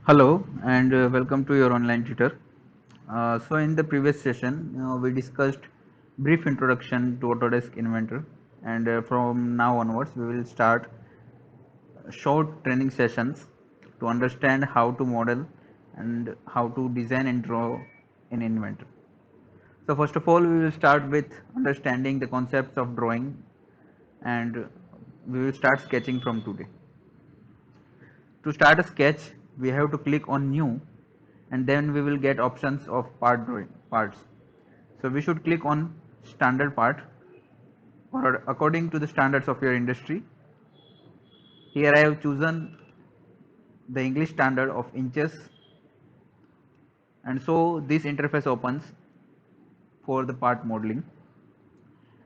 Hello and welcome to your online tutor. So in the previous session, we discussed brief introduction to Autodesk Inventor, and from now onwards, we will start short training sessions to understand how to model and how to design and draw in Inventor. So first of all, we will start with understanding the concepts of drawing, and we will start sketching from today. To start a sketch, we have to click on new, and then we will get options of part drawing parts. So we should click on standard part or according to the standards of your industry. Here I have chosen the English standard of inches, and so this interface opens for the part modeling.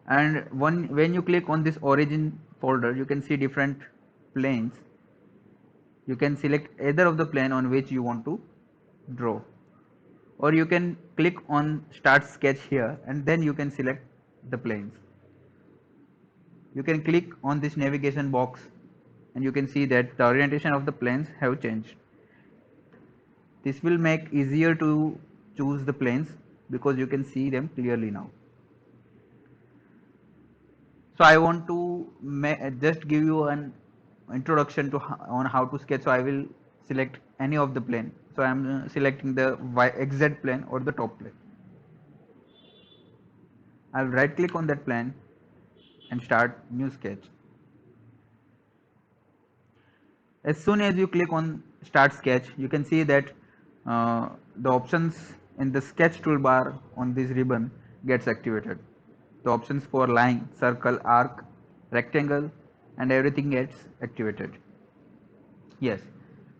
And when you click on this origin folder, you can see different planes. You can select either of the plane on which you want to draw, or you can click on start sketch here and then you can select the planes. You can click on this navigation box and you can see that the orientation of the planes have changed. This will make easier to choose the planes because you can see them clearly now. So I want to just give you an introduction to on how to sketch. So I will select any of the plane. So I am selecting the XZ plane or the top plane. I'll right click on that plane and start new sketch. As soon as you click on start sketch, you can see that the options in the sketch toolbar on this ribbon gets activated. The options for line, circle, arc, rectangle and everything gets activated. Yes,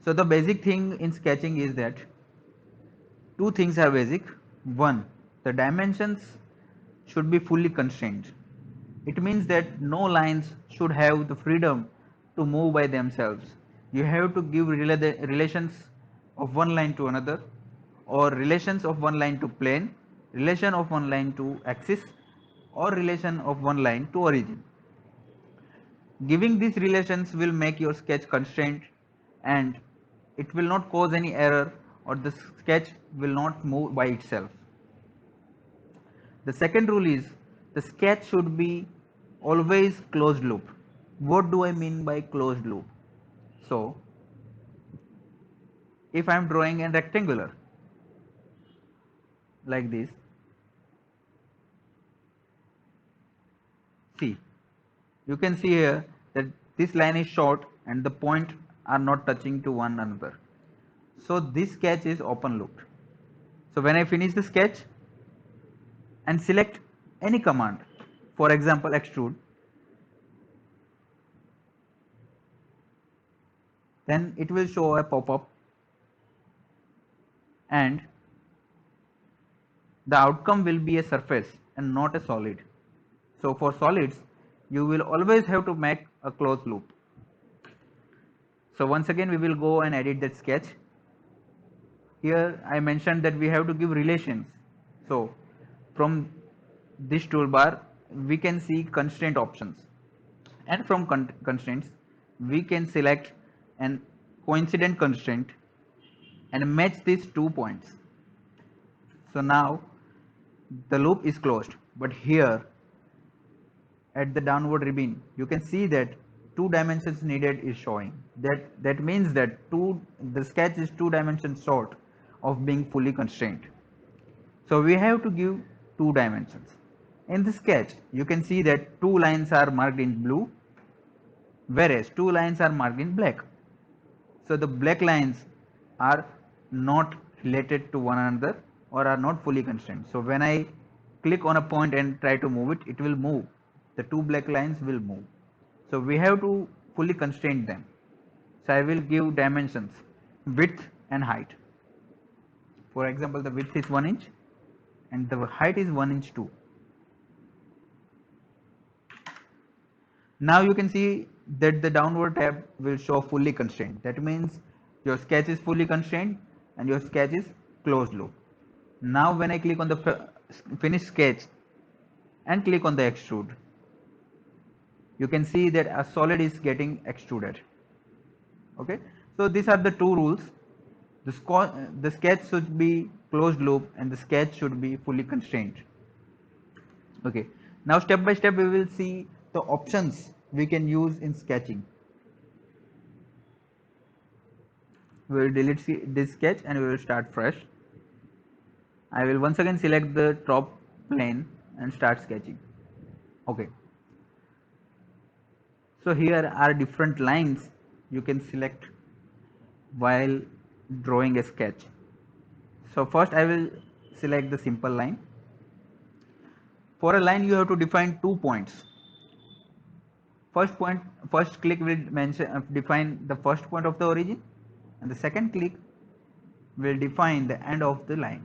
so the basic thing in sketching is that two things are basic. One, the dimensions should be fully constrained. It means that no lines should have the freedom to move by themselves. You have to give relations of one line to another, or relations of one line to plane, relation of one line to axis, or relation of one line to origin. Giving these relations will make your sketch constrained and it will not cause any error, or the sketch will not move by itself. The second rule is the sketch should be always closed loop. What do I mean by closed loop? So if I am drawing a rectangular like this, see, you can see here that this line is short and the point are not touching to one another. So this sketch is open looped. So when I finish the sketch and select any command, for example extrude, then it will show a pop-up and the outcome will be a surface and not a solid. So for solids, you will always have to make a closed loop. So once again, we will go and edit that sketch. Here I mentioned that we have to give relations. So from this toolbar, we can see constraint options. And from constraints, we can select an coincident constraint and match these 2 points. So now the loop is closed, but here at the downward ribbon you can see that two dimensions needed is showing. That means that the sketch is 2 dimensions short of being fully constrained. So we have to give 2 dimensions. In the sketch you can see that two lines are marked in blue, whereas two lines are marked in black. So the black lines are not related to one another or are not fully constrained. So when I click on a point and try to move it, it will move. The two black lines will move. So we have to fully constrain them. So I will give dimensions, width and height. For example, the width is 1 inch and the height is 1 inch too. Now you can see that the downward tab will show fully constrained. That means your sketch is fully constrained and your sketch is closed loop. Now when I click on the finish sketch and click on the extrude, you can see that a solid is getting extruded. Okay, so these are the two rules. The sketch should be closed loop and the sketch should be fully constrained. Okay, now step by step we will see the options we can use in sketching. We will delete this sketch and we will start fresh. I will once again select the top plane and start sketching. Okay, so here are different lines you can select while drawing a sketch. So first I will select the simple line. For a line you have to define 2 points. First click will define the first point of the origin, and the second click will define the end of the line.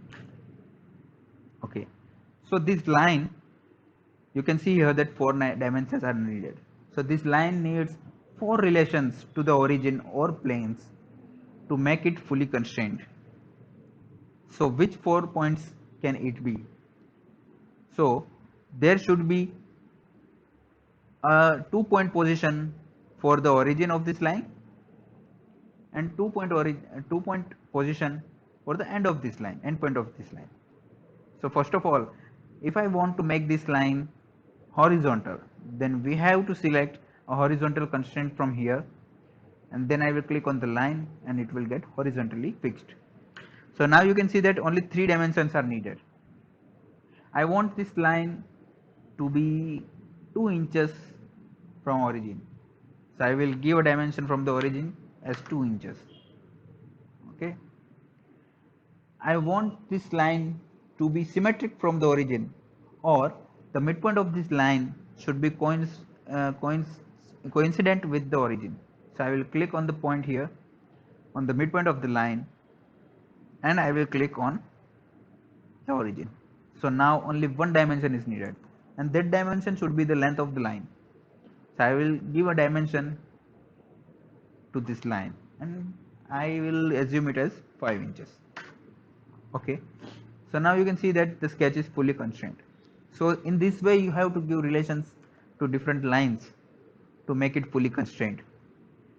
Okay, so this line, you can see here that 4 dimensions are needed. So this line needs 4 relations to the origin or planes to make it fully constrained. So which 4 points can it be? So there should be a 2 point position for the origin of this line and 2 point position for the end of this line, end point of this line. So first of all, if I want to make this line horizontal, then we have to select a horizontal constraint from here, and then I will click on the line and it will get horizontally fixed. So now you can see that only 3 dimensions are needed. I want this line to be 2 inches from origin. So I will give a dimension from the origin as 2 inches. Okay. I want this line to be symmetric from the origin, or the midpoint of this line should be coincident with the origin. So I will click on the point here on the midpoint of the line and I will click on the origin. So now only 1 dimension is needed and that dimension should be the length of the line. So I will give a dimension to this line and I will assume it as 5 inches. Okay, so now you can see that the sketch is fully constrained. So in this way you have to give relations to different lines to make it fully constrained.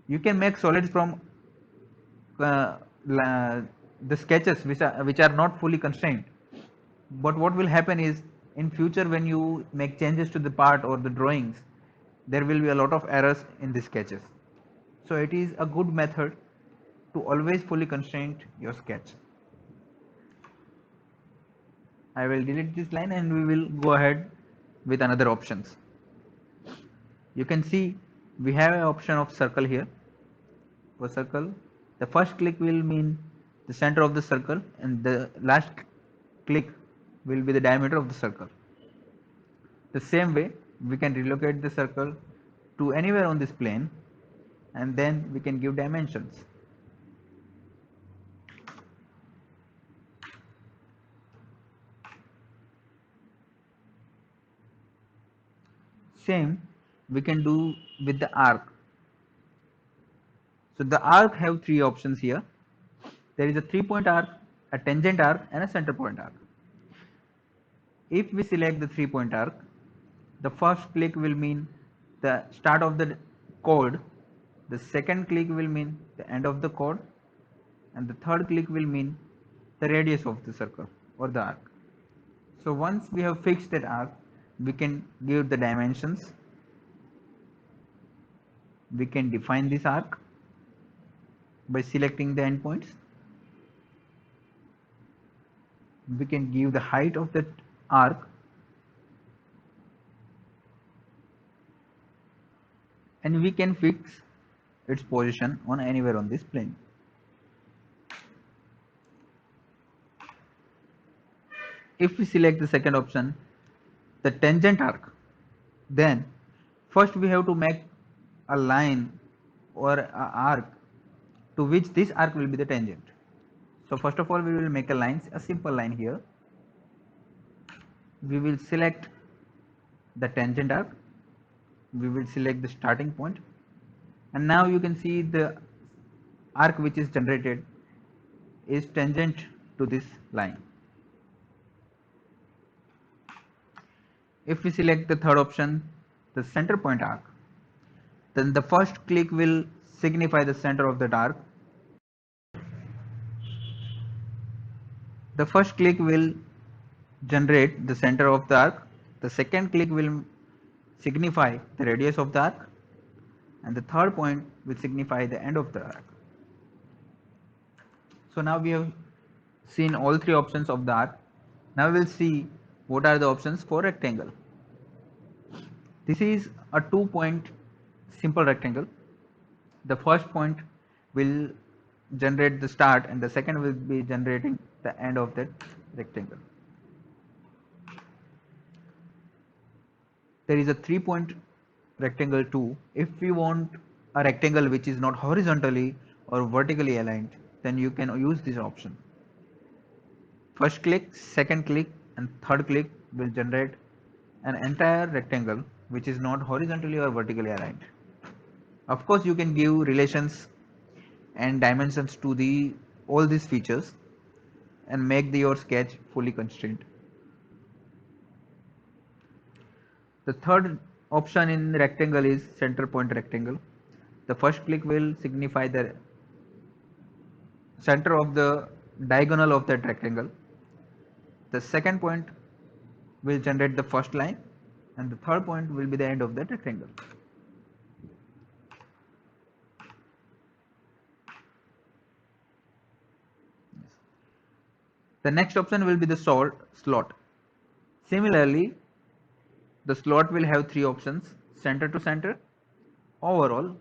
You can make solids from the sketches which are not fully constrained, but what will happen is in future when you make changes to the part or the drawings, there will be a lot of errors in the sketches. So it is a good method to always fully constrain your sketch. I will delete this line and we will go ahead with another options. You can see we have an option of circle here. For circle, the first click will mean the center of the circle and the last click will be the diameter of the circle. The same way we can relocate the circle to anywhere on this plane and then we can give dimensions. Same we can do with the arc. So the arc have 3 options here. There is a 3-point arc, a tangent arc and a center point arc. If we select the 3-point arc, the first click will mean the start of the chord, the second click will mean the end of the chord, and the third click will mean the radius of the circle or the arc. So once we have fixed that arc, we can give the dimensions. We can define this arc by selecting the endpoints. We can give the height of that arc and we can fix its position on anywhere on this plane. If we select the second option, the tangent arc, then first we have to make a line or an arc to which this arc will be the tangent. So first of all we will make a simple line here. We will select the tangent arc, we will select the starting point, and now you can see the arc which is generated is tangent to this line. If we select the third option, the center point arc, then the first click will signify the center of that arc The first click will generate the center of the arc, the second click will signify the radius of the arc, and the third point will signify the end of the arc. So now we have seen all three options of the arc. Now we will see what are the options for rectangle. This is a 2-point simple rectangle. The first point will generate the start and the second will be generating the end of that rectangle. There is a 3-point rectangle too. If we want a rectangle which is not horizontally or vertically aligned, then you can use this option. First click, second click and third click will generate an entire rectangle which is not horizontally or vertically aligned. Of course, you can give relations and dimensions to all these features and make your sketch fully constrained. The third option in rectangle is center point rectangle. The first click will signify the center of the diagonal of that rectangle. The second point will generate the first line and the third point will be the end of that rectangle. The next option will be the slot. Similarly, the slot will have three options: center to center, overall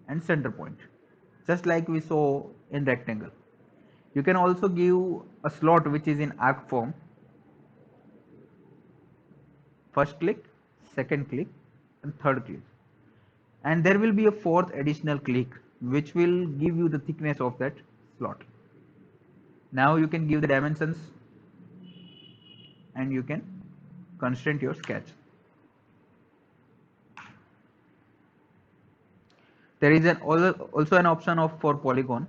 and center point, just like we saw in rectangle. You can also give a slot which is in arc form. First click, second click and third click, and there will be a fourth additional click which will give you the thickness of that slot. Now you can give the dimensions and you can constrain your sketch. There is also an option for polygon.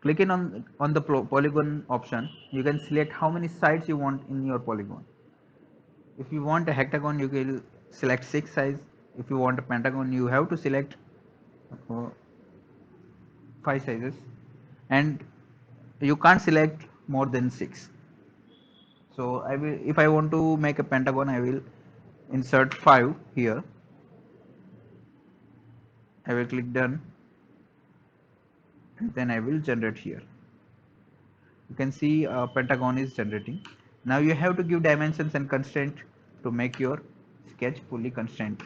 Clicking on the polygon option, you can select how many sides you want in your polygon. If you want a hexagon, you will select 6 sides. If you want a pentagon, you have to select 5 sizes, and you can't select more than 6. So if I want to make a pentagon, I will insert 5 here. I will click done and then I will generate here. You can see a pentagon is generating. Now you have to give dimensions and constraint to make your sketch fully constrained.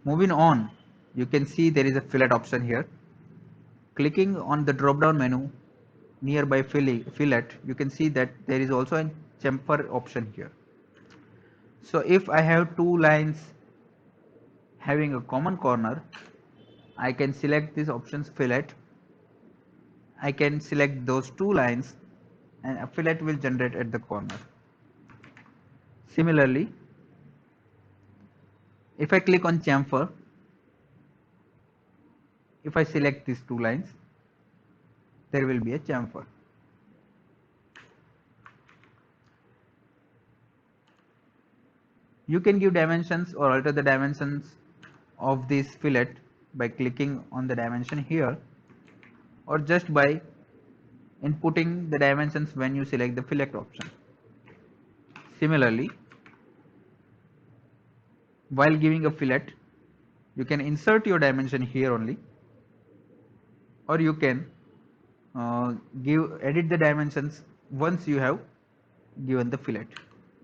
Moving on, you can see there is a fillet option here. Clicking on the drop down menu nearby fillet, you can see that there is also a chamfer option here. So if I have two lines having a common corner, I can select this options fillet. I can select those two lines and a fillet will generate at the corner. Similarly, if I click on chamfer, if I select these two lines, there will be a chamfer. You can give dimensions or alter the dimensions of this fillet by clicking on the dimension here or just by inputting the dimensions when you select the fillet option. Similarly, while giving a fillet, you can insert your dimension here only, or you can edit the dimensions once you have given the fillet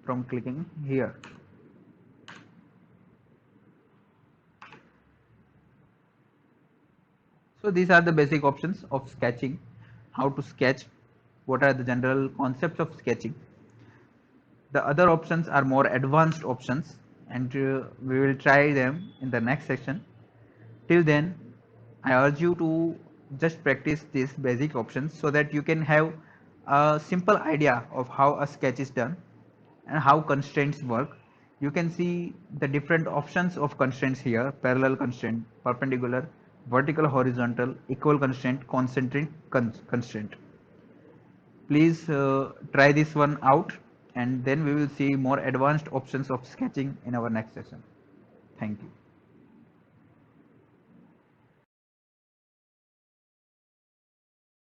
from clicking here. So these are the basic options of sketching, how to sketch, what are the general concepts of sketching. The other options are more advanced options and we will try them in the next section. Till then, I urge you to just practice these basic options so that you can have a simple idea of how a sketch is done and how constraints work. You can see the different options of constraints here: parallel constraint, perpendicular, vertical, horizontal, equal constraint, concentric constraint. Please try this one out and then we will see more advanced options of sketching in our next session. Thank you.